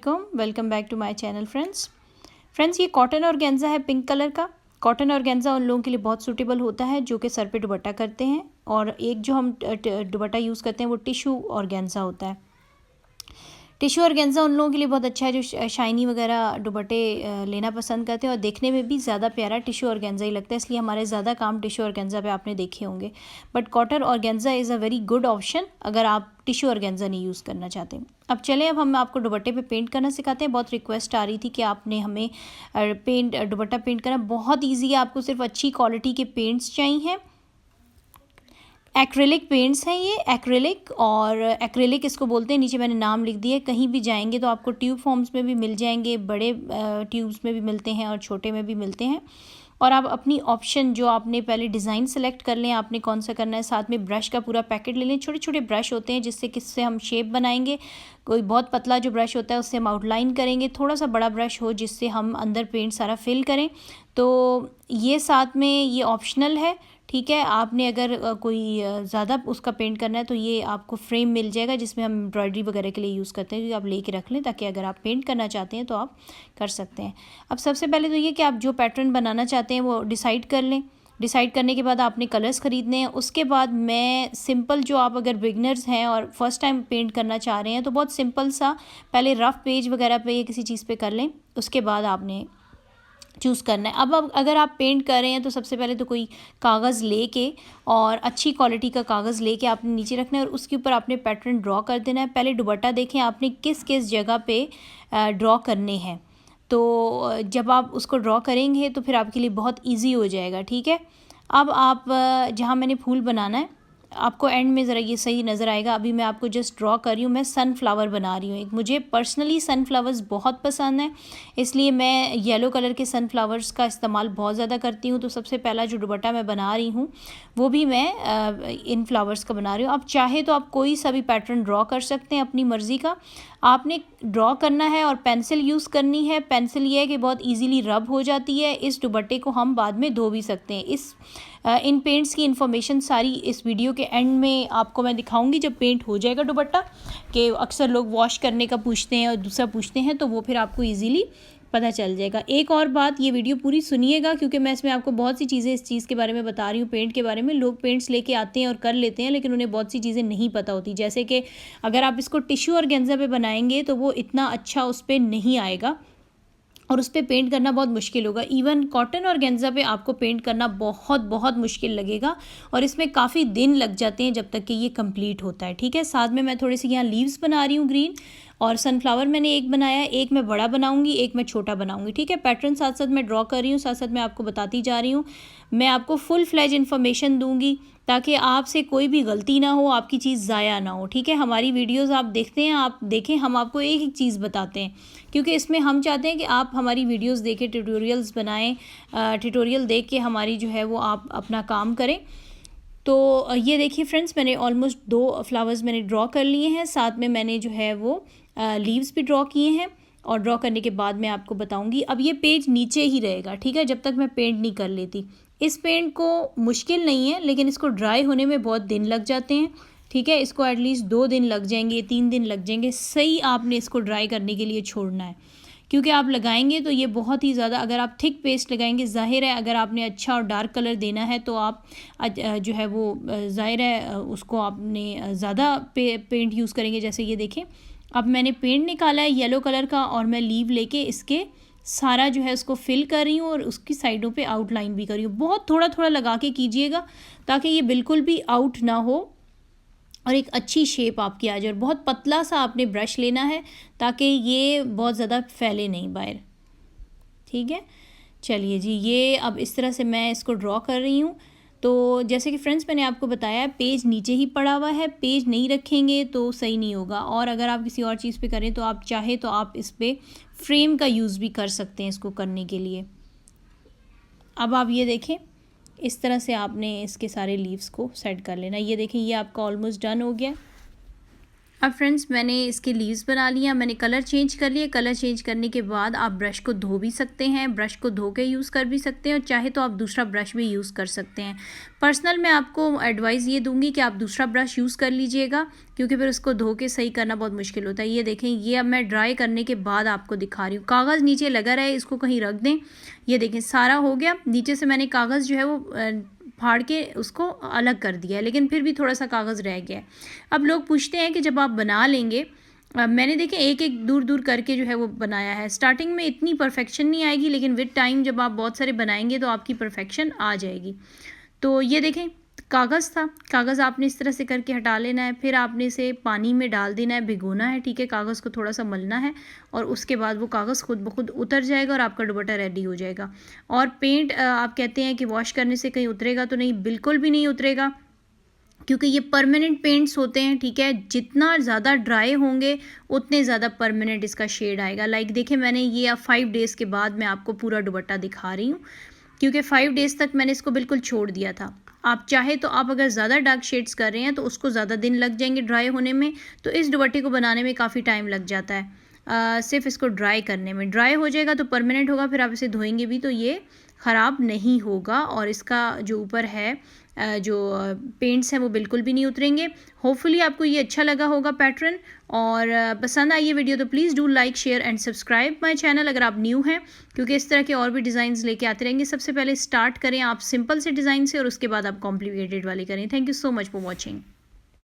वालेकुम, welcome back to my channel friends ये cotton organza है पिंक कलर का। कॉटन ऑर्गेन्जा उन लोगों के लिए बहुत सूटेबल होता है जो कि सर पे दुपट्टा करते हैं, और एक जो हम दुपट्टा यूज़ करते हैं वो टिशू ऑर्गेन्जा होता है। टिशू ऑर्गेन्जा उन लोगों के लिए बहुत अच्छा है जो शाइनी वगैरह दुपट्टे लेना पसंद करते हैं, और देखने में भी ज़्यादा प्यारा टिशू ऑर्गेन्जा ही लगता है, इसलिए हमारे ज़्यादा काम टिशू ऑर्गेन्जा पे आपने देखे होंगे। But cotton organza is a very good option अगर आप टिशू ऑर्गेन्जा नहीं यूज़ करना चाहते। अब चलें, अब हम आपको दुपट्टे पे पेंट करना सिखाते हैं। बहुत रिक्वेस्ट आ रही थी कि आपने हमें दुपट्टा पेंट करना बहुत ईजी है, आपको सिर्फ अच्छी क्वालिटी के पेंट्स चाहिए। एक्रेलिक पेंट्स हैं ये, एक्रेलिक, और एक्रेलिक इसको बोलते हैं, नीचे मैंने नाम लिख दिया है। कहीं भी जाएंगे तो आपको ट्यूब फॉर्म्स में भी मिल जाएंगे, बड़े ट्यूब्स में भी मिलते हैं और छोटे में भी मिलते हैं। और आप अपनी ऑप्शन जो आपने पहले डिज़ाइन सेलेक्ट कर लें, आपने कौन सा करना है। साथ में ब्रश का पूरा पैकेट ले लें। छोटे छोटे ब्रश होते हैं किससे हम शेप बनाएंगे। कोई बहुत पतला जो ब्रश होता है उससे हम आउटलाइन करेंगे, थोड़ा सा बड़ा ब्रश हो जिससे हम अंदर पेंट सारा फिल करें। तो ये साथ में ये ऑप्शनल है, ठीक है। आपने अगर कोई ज़्यादा उसका पेंट करना है तो ये आपको फ्रेम मिल जाएगा जिसमें हम एम्ब्रॉयडरी वगैरह के लिए यूज़ करते हैं, तो आप लेके रख लें ताकि अगर आप पेंट करना चाहते हैं तो आप कर सकते हैं। अब सबसे पहले तो ये कि आप जो पैटर्न बनाना चाहते हैं वो डिसाइड कर लें। डिसाइड करने के बाद आपने कलर्स ख़रीदने हैं। उसके बाद मैं सिंपल, जो आप अगर बिगनर्स हैं और फर्स्ट टाइम पेंट करना चाह रहे हैं तो बहुत सिंपल सा पहले रफ़ पेज वगैरह पे या किसी चीज़ पे कर लें, उसके बाद आपने चूज़ करना है। अब अगर आप पेंट कर रहे हैं तो सबसे पहले तो कोई कागज़ लेके, और अच्छी क्वालिटी का कागज़ लेके आपने नीचे रखना है और उसके ऊपर आपने पैटर्न ड्रॉ कर देना है। पहले दुपट्टा देखें आपने किस किस जगह पे ड्रॉ करने हैं, तो जब आप उसको ड्रॉ करेंगे तो फिर आपके लिए बहुत ईजी हो जाएगा, ठीक है। अब आप जहाँ मैंने फूल बनाना है, आपको एंड में ज़रा ये सही नज़र आएगा। अभी मैं आपको जस्ट ड्रॉ कर रही हूँ, मैं सनफ्लावर बना रही हूँ। एक मुझे पर्सनली सनफ्लावर्स बहुत पसंद है, इसलिए मैं येलो कलर के सनफ्लावर्स का इस्तेमाल बहुत ज़्यादा करती हूँ। तो सबसे पहला जो दुपट्टा मैं बना रही हूँ वो भी मैं इन फ्लावर्स का बना रही हूँ। आप चाहे तो आप कोई सा भी पैटर्न ड्रॉ कर सकते हैं अपनी मर्ज़ी का। आपने ड्रॉ करना है और पेंसिल यूज़ करनी है। पेंसिल ये है कि बहुत इजीली रब हो जाती है। इस दुपट्टे को हम बाद में धो भी सकते हैं। इन पेंट्स की इन्फॉर्मेशन सारी इस वीडियो के एंड में आपको मैं दिखाऊंगी जब पेंट हो जाएगा दुपट्टा, कि अक्सर लोग वॉश करने का पूछते हैं और दूसरा पूछते हैं, तो वो फिर आपको ईजीली पता चल जाएगा। एक और बात, ये वीडियो पूरी सुनिएगा क्योंकि मैं इसमें आपको बहुत सी चीज़ें इस चीज़ के बारे में बता रही हूँ। पेंट के बारे में लोग पेंट्स लेके आते हैं और कर लेते हैं, लेकिन उन्हें बहुत सी चीज़ें नहीं पता होती। जैसे कि अगर आप इसको टिश्यू ऑर्गेन्जा पे बनाएंगे तो वो इतना अच्छा उस पर नहीं आएगा और उस पर पेंट करना बहुत मुश्किल होगा। इवन कॉटन ऑर्गेन्जा पे आपको पेंट करना बहुत बहुत मुश्किल लगेगा, और इसमें काफ़ी दिन लग जाते हैं जब तक कि ये कंप्लीट होता है, ठीक है। साथ में मैं थोड़ी सी यहाँ लीव्स बना रही हूँ ग्रीन, और सनफ्लावर मैंने एक बनाया है, एक मैं बड़ा बनाऊंगी, एक मैं छोटा बनाऊंगी, ठीक है। पैटर्न साथ साथ मैं ड्रॉ कर रही हूँ, साथ साथ मैं आपको बताती जा रही हूँ। मैं आपको फुल फ्लैज इन्फॉर्मेशन दूंगी ताकि आपसे कोई भी गलती ना हो, आपकी चीज़ ज़ाया ना हो, ठीक है। हमारी वीडियोस आप देखते हैं, आप देखें, हम आपको एक एक चीज़ बताते हैं क्योंकि इसमें हम चाहते हैं कि आप हमारी वीडियोस देखें, ट्यूटोरियल्स बनाएं, ट्यूटोरियल देख के हमारी जो है वो आप अपना काम करें। तो ये देखिए फ्रेंड्स, मैंने ऑलमोस्ट 2 फ्लावर्स मैंने ड्रॉ कर लिए हैं। साथ में मैंने जो है वो लीव्स भी ड्रॉ किए हैं, और ड्रॉ करने के बाद मैं आपको बताऊंगी। अब ये पेज नीचे ही रहेगा, ठीक है, जब तक मैं पेंट नहीं कर लेती। इस पेंट को मुश्किल नहीं है, लेकिन इसको ड्राई होने में बहुत दिन लग जाते हैं, ठीक है। इसको एटलीस्ट 2 दिन लग जाएंगे, 3 दिन लग जाएंगे। सही आपने इसको ड्राई करने के लिए छोड़ना है, क्योंकि आप लगाएंगे तो ये बहुत ही ज़्यादा, अगर आप थिक पेस्ट लगाएंगे, ज़ाहिर है अगर आपने अच्छा और डार्क कलर देना है तो आप जो है वो ज़ाहिर है उसको आपने ज़्यादा पेंट यूज़ करेंगे। जैसे ये देखें, अब मैंने पेंट निकाला है येलो कलर का, और मैं लीव लेके इसके सारा जो है उसको फिल कर रही हूँ और उसकी साइडों पे आउटलाइन भी कर रही हूँ। बहुत थोड़ा थोड़ा लगा के कीजिएगा ताकि ये बिल्कुल भी आउट ना हो और एक अच्छी शेप आपकी आ जाए। और बहुत पतला सा आपने ब्रश लेना है ताकि ये बहुत ज़्यादा फैले नहीं बाहर, ठीक है। चलिए जी, ये अब इस तरह से मैं इसको ड्रॉ कर रही हूँ। तो जैसे कि फ्रेंड्स मैंने आपको बताया, पेज नीचे ही पड़ा हुआ है, पेज नहीं रखेंगे तो सही नहीं होगा। और अगर आप किसी और चीज़ पे करें तो आप चाहे तो आप इस पर फ्रेम का यूज़ भी कर सकते हैं इसको करने के लिए। अब आप ये देखें, इस तरह से आपने इसके सारे लीव्स को सेट कर लेना। ये देखें, ये आपका ऑलमोस्ट डन हो गया। अब फ्रेंड्स मैंने इसके लीव्स बना लिया, मैंने कलर चेंज कर लिया। कलर चेंज करने के बाद आप ब्रश को धो भी सकते हैं, ब्रश को धो के यूज़ कर भी सकते हैं, और चाहे तो आप दूसरा ब्रश भी यूज़ कर सकते हैं। पर्सनल मैं आपको एडवाइस ये दूंगी कि आप दूसरा ब्रश यूज़ कर लीजिएगा, क्योंकि फिर उसको धो के सही करना बहुत मुश्किल होता है। ये देखें, ये अब मैं ड्राई करने के बाद आपको दिखा रही हूँ। कागज़ नीचे लगा रहा है, इसको कहीं रख दें। ये देखें सारा हो गया। नीचे से मैंने कागज़ जो है वो फाड़ के उसको अलग कर दिया है, लेकिन फिर भी थोड़ा सा कागज़ रह गया है। अब लोग पूछते हैं कि जब आप बना लेंगे, मैंने देखे एक एक दूर दूर करके जो है वो बनाया है। स्टार्टिंग में इतनी परफेक्शन नहीं आएगी, लेकिन विद टाइम जब आप बहुत सारे बनाएंगे तो आपकी परफेक्शन आ जाएगी। तो ये देखें कागज़ था, कागज़ आपने इस तरह से करके हटा लेना है। फिर आपने इसे पानी में डाल देना है, भिगोना है, ठीक है। कागज़ को थोड़ा सा मलना है और उसके बाद वो कागज़ खुद ब खुद उतर जाएगा और आपका दुपट्टा रेडी हो जाएगा। और पेंट आप कहते हैं कि वॉश करने से कहीं उतरेगा, तो नहीं, बिल्कुल भी नहीं उतरेगा, क्योंकि ये परमानेंट पेंट्स होते हैं, ठीक है। जितना ज़्यादा ड्राई होंगे उतने ज़्यादा परमानेंट इसका शेड आएगा। लाइक देखिए, मैंने ये अब 5 डेज़ के बाद मैं आपको पूरा दुपट्टा दिखा रही हूँ, क्योंकि 5 डेज़ तक मैंने इसको बिल्कुल छोड़ दिया था। आप चाहे तो आप अगर ज़्यादा डार्क शेड्स कर रहे हैं तो उसको ज़्यादा दिन लग जाएंगे ड्राई होने में, तो इस दुपट्टे को बनाने में काफ़ी टाइम लग जाता है। सिर्फ इसको ड्राई करने में। ड्राई हो जाएगा तो परमानेंट होगा, फिर आप इसे धोएंगे भी तो ये ख़राब नहीं होगा, और इसका जो ऊपर है जो पेंट्स हैं वो बिल्कुल भी नहीं उतरेंगे। होपफुली आपको ये अच्छा लगा होगा पैटर्न, और पसंद आई ये वीडियो तो please do like, share and subscribe my channel अगर आप न्यू हैं, क्योंकि इस तरह के और भी डिज़ाइंस लेके आते रहेंगे। सबसे पहले स्टार्ट करें आप सिंपल से डिज़ाइन से, और उसके बाद आप कॉम्प्लिकेटेड वाले करें। Thank you so much for watching.